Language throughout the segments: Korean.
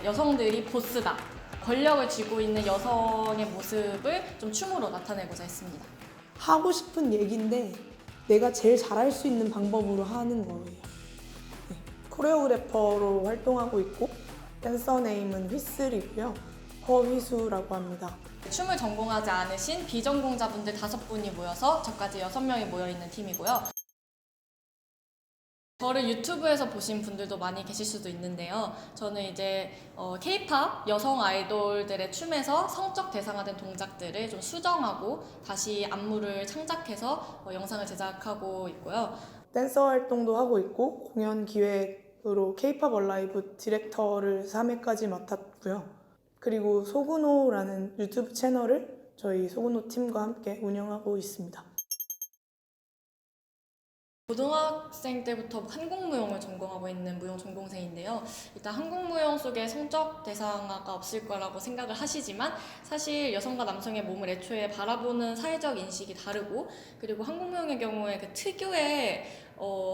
여성들이 보스다, 권력을 쥐고 있는 여성의 모습을 좀 춤으로 나타내고자 했습니다. 하고 싶은 얘기인데 내가 제일 잘할 수 있는 방법으로 하는 거예요. 네. 코레오그래퍼로 활동하고 있고 댄서 네임은 휘슬이고요. 허휘수라고 합니다. 춤을 전공하지 않으신 비전공자분들 5분이 모여서 저까지 6명이 모여있는 팀이고요. 저를 유튜브에서 보신 분들도 많이 계실 수도 있는데요. 저는 이제 K-팝 여성 아이돌들의 춤에서 성적 대상화된 동작들을 좀 수정하고 다시 안무를 창작해서 영상을 제작하고 있고요. 댄서 활동도 하고 있고 공연 기획으로 K-팝 얼라이브 디렉터를 3회까지 맡았고요. 그리고 소그노라는 유튜브 채널을 저희 소그노 팀과 함께 운영하고 있습니다. 고등학생 때부터 한국무용을 전공하고 있는 무용 전공생인데요. 일단 한국무용 속에 성적 대상화가 없을 거라고 생각을 하시지만 사실 여성과 남성의 몸을 애초에 바라보는 사회적 인식이 다르고, 그리고 한국무용의 경우에 그 특유의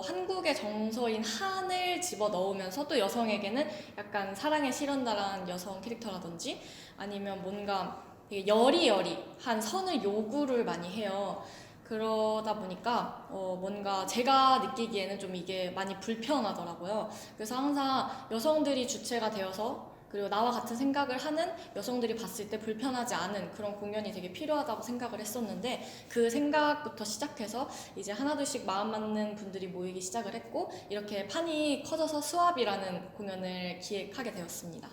한국의 정서인 한을 집어넣으면서 또 여성에게는 약간 사랑에 실현달한 여성 캐릭터라든지 아니면 뭔가 되게 여리여리한 선을 요구를 많이 해요. 그러다 보니까 뭔가 제가 느끼기에는 좀 이게 많이 불편하더라고요. 그래서 항상 여성들이 주체가 되어서, 그리고 나와 같은 생각을 하는 여성들이 봤을 때 불편하지 않은 그런 공연이 되게 필요하다고 생각을 했었는데, 그 생각부터 시작해서 이제 하나둘씩 마음 맞는 분들이 모이기 시작을 했고, 이렇게 판이 커져서 스왑이라는 공연을 기획하게 되었습니다.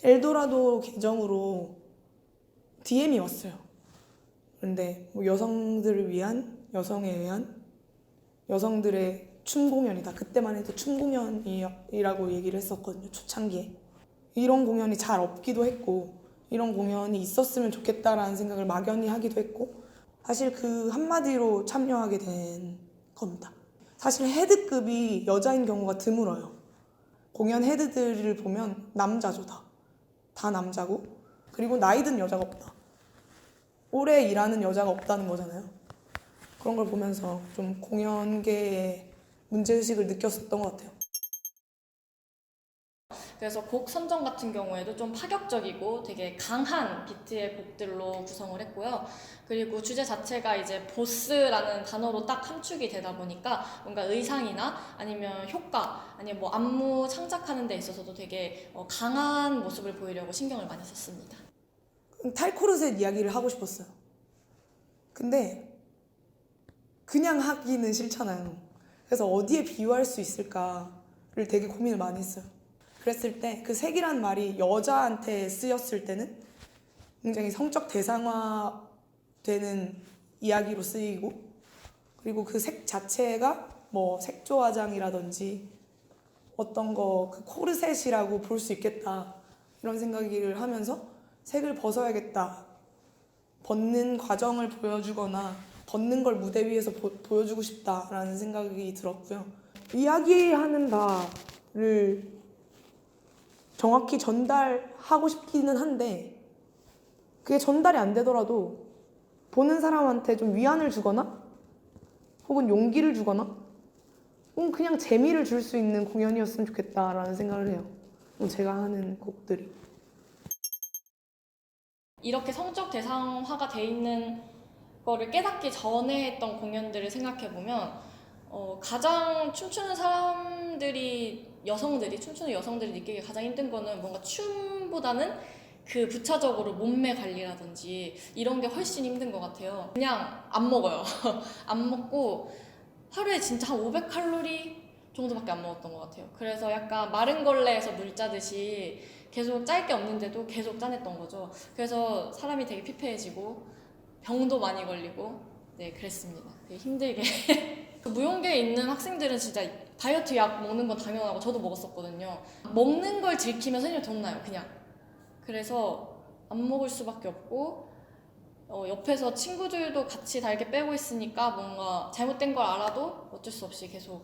엘도라도 계정으로 DM이 왔어요. 그런데 뭐 여성들을 위한, 여성에 의한 여성들의 춤 공연이다. 그때만 해도 춤 공연이라고 얘기를 했었거든요. 초창기에. 이런 공연이 잘 없기도 했고 이런 공연이 있었으면 좋겠다라는 생각을 막연히 하기도 했고, 사실 그 한마디로 참여하게 된 겁니다. 사실 헤드급이 여자인 경우가 드물어요. 공연 헤드들을 보면 남자죠. 다 남자고, 그리고 나이 든 여자가 없다. 오래 일하는 여자가 없다는 거잖아요. 그런 걸 보면서 좀 공연계의 문제의식을 느꼈었던 것 같아요. 그래서 곡 선정 같은 경우에도 좀 파격적이고 되게 강한 비트의 곡들로 구성을 했고요. 그리고 주제 자체가 이제 보스라는 단어로 딱 함축이 되다 보니까 뭔가 의상이나 아니면 효과, 아니면 뭐 안무 창작하는 데 있어서도 되게 강한 모습을 보이려고 신경을 많이 썼습니다. 탈코르셋 이야기를 하고 싶었어요. 근데 그냥 하기는 싫잖아요. 그래서 어디에 비유할 수 있을까를 되게 고민을 많이 했어요. 그랬을 때 그 색이란 말이 여자한테 쓰였을 때는 굉장히 성적 대상화되는 이야기로 쓰이고, 그리고 그 색 자체가 뭐 색조 화장이라든지 어떤 거 그 코르셋이라고 볼 수 있겠다, 이런 생각을 하면서 색을 벗어야겠다, 벗는 과정을 보여주거나 벗는 걸 무대 위에서 보여주고 싶다라는 생각이 들었고요. 이야기하는 바를 정확히 전달하고 싶기는 한데 그게 전달이 안 되더라도 보는 사람한테 좀 위안을 주거나 혹은 용기를 주거나 그냥 재미를 줄 수 있는 공연이었으면 좋겠다라는 생각을 해요. 제가 하는 곡들이. 이렇게 성적 대상화가 돼 있는 거를 깨닫기 전에 했던 공연들을 생각해보면 가장 춤추는 사람들이, 춤추는 여성들이 느끼기 가장 힘든 거는 뭔가 춤보다는 그 부차적으로 몸매 관리라든지 이런 게 훨씬 힘든 것 같아요. 그냥 안 먹어요. 안 먹고 하루에 진짜 한 500칼로리 정도밖에 안 먹었던 것 같아요. 그래서 약간 마른 걸레에서 물 짜듯이 계속 짤 게 없는데도 계속 짜냈던 거죠. 그래서 사람이 되게 피폐해지고 병도 많이 걸리고 그랬습니다. 되게 힘들게. 무용계에 있는 학생들은 진짜 다이어트 약 먹는 건 당연하고 저도 먹었었거든요. 먹는 걸 들키면 선생님이 혼나요, 그냥. 그래서 안 먹을 수밖에 없고 옆에서 친구들도 같이 달게 빼고 있으니까 뭔가 잘못된 걸 알아도 어쩔 수 없이 계속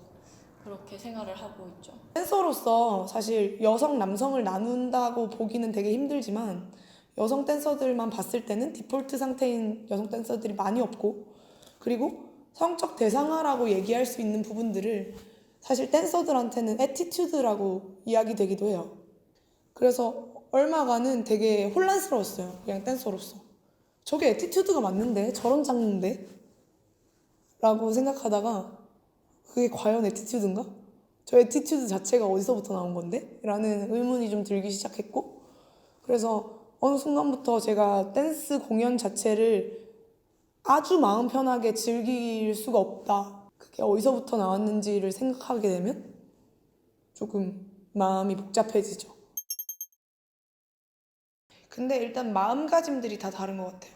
그렇게 생활을 하고 있죠. 댄서로서 사실 여성, 남성을 나눈다고 보기는 되게 힘들지만 여성 댄서들만 봤을 때는 디폴트 상태인 여성 댄서들이 많이 없고, 그리고 성적 대상화라고 얘기할 수 있는 부분들을 사실 댄서들한테는 애티튜드라고 이야기되기도 해요. 그래서 얼마간은 되게 혼란스러웠어요. 그냥 댄서로서. 저게 애티튜드가 맞는데? 저런 장르인데? 라고 생각하다가 그게 과연 애티튜드인가? 저 애티튜드 자체가 어디서부터 나온 건데? 라는 의문이 좀 들기 시작했고 그래서 어느 순간부터 제가 댄스 공연 자체를 아주 마음 편하게 즐길 수가 없다. 그게 어디서부터 나왔는지를 생각하게 되면 조금 마음이 복잡해지죠. 근데 일단 마음가짐들이 다 다른 것 같아요.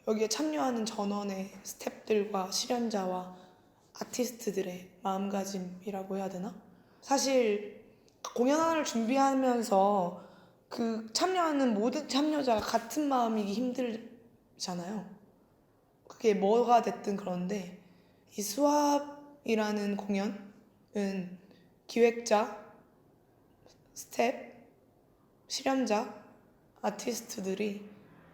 여기에 참여하는 전원의 스태프들과 실현자와 아티스트들의 마음가짐이라고 해야 되나? 사실 공연 하나를 준비하면서 그 참여하는 모든 참여자가 같은 마음이기 힘들잖아요. 그게 뭐가 됐든 그런데 이 수합이라는 공연은 기획자, 스텝, 실현자, 아티스트들이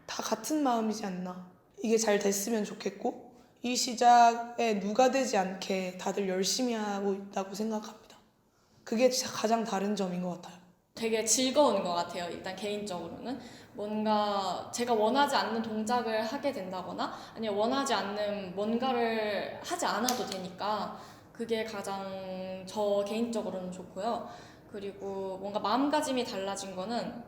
다 같은 마음이지 않나. 이게 잘 됐으면 좋겠고 이 시작에 누가 되지 않게 다들 열심히 하고 있다고 생각합니다. 그게 가장 다른 점인 것 같아요. 되게 즐거운 것 같아요. 일단 개인적으로는 뭔가 제가 원하지 않는 동작을 하게 된다거나 아니면 원하지 않는 뭔가를 하지 않아도 되니까 그게 가장 저 개인적으로는 좋고요. 그리고 뭔가 마음가짐이 달라진 거는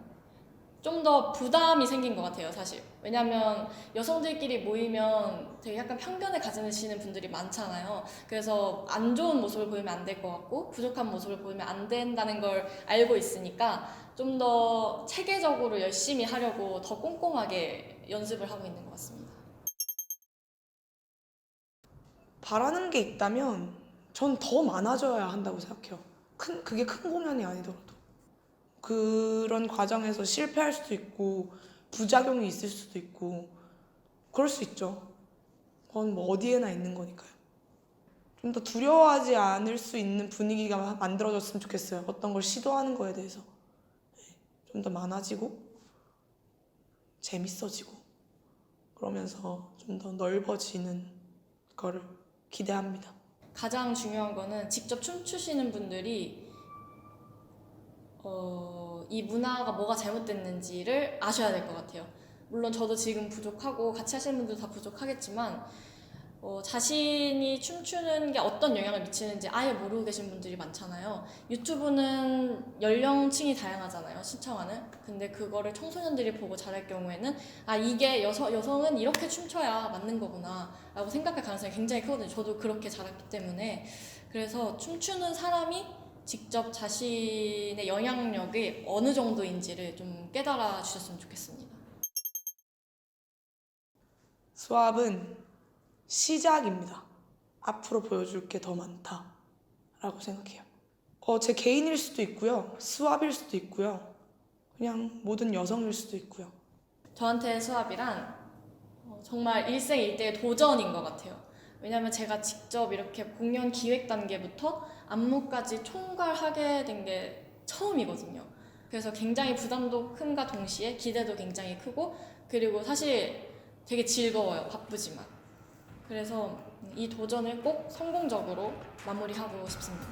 좀 더 부담이 생긴 것 같아요, 사실. 왜냐면 여성들끼리 모이면 되게 약간 편견을 가지시는 분들이 많잖아요. 그래서 안 좋은 모습을 보이면 안 될 것 같고 부족한 모습을 보이면 안 된다는 걸 알고 있으니까 좀 더 체계적으로 열심히 하려고 더 꼼꼼하게 연습을 하고 있는 것 같습니다. 바라는 게 있다면 전 더 많아져야 한다고 생각해요. 그게 큰 공연이 아니더라도. 그런 과정에서 실패할 수도 있고 부작용이 있을 수도 있고 그럴 수 있죠. 그건 뭐 어디에나 있는 거니까요. 좀 더 두려워하지 않을 수 있는 분위기가 만들어졌으면 좋겠어요. 어떤 걸 시도하는 거에 대해서 좀 더 많아지고 재밌어지고 그러면서 좀 더 넓어지는 거를 기대합니다. 가장 중요한 거는 직접 춤추시는 분들이 이 문화가 뭐가 잘못됐는지를 아셔야 될 것 같아요. 물론 저도 지금 부족하고 같이 하시는 분들도 다 부족하겠지만 자신이 춤추는 게 어떤 영향을 미치는지 아예 모르고 계신 분들이 많잖아요. 유튜브는 연령층이 다양하잖아요, 시청하는. 근데 그거를 청소년들이 보고 잘할 경우에는 이게 여성은 이렇게 춤춰야 맞는 거구나 라고 생각할 가능성이 굉장히 크거든요. 저도 그렇게 자랐기 때문에. 그래서 춤추는 사람이 직접 자신의 영향력이 어느 정도인지를 좀 깨달아 주셨으면 좋겠습니다. 수업은 시작입니다. 앞으로 보여줄 게 더 많다라고 생각해요. 제 개인일 수도 있고요. 수업일 수도 있고요. 그냥 모든 여성일 수도 있고요. 저한테 수업이란 정말 일생일대의 도전인 것 같아요. 왜냐면 제가 직접 이렇게 공연 기획 단계부터 안무까지 총괄하게 된 게 처음이거든요. 그래서 굉장히 부담도 큰가 동시에 기대도 굉장히 크고 그리고 사실 되게 즐거워요. 바쁘지만. 그래서 이 도전을 꼭 성공적으로 마무리하고 싶습니다.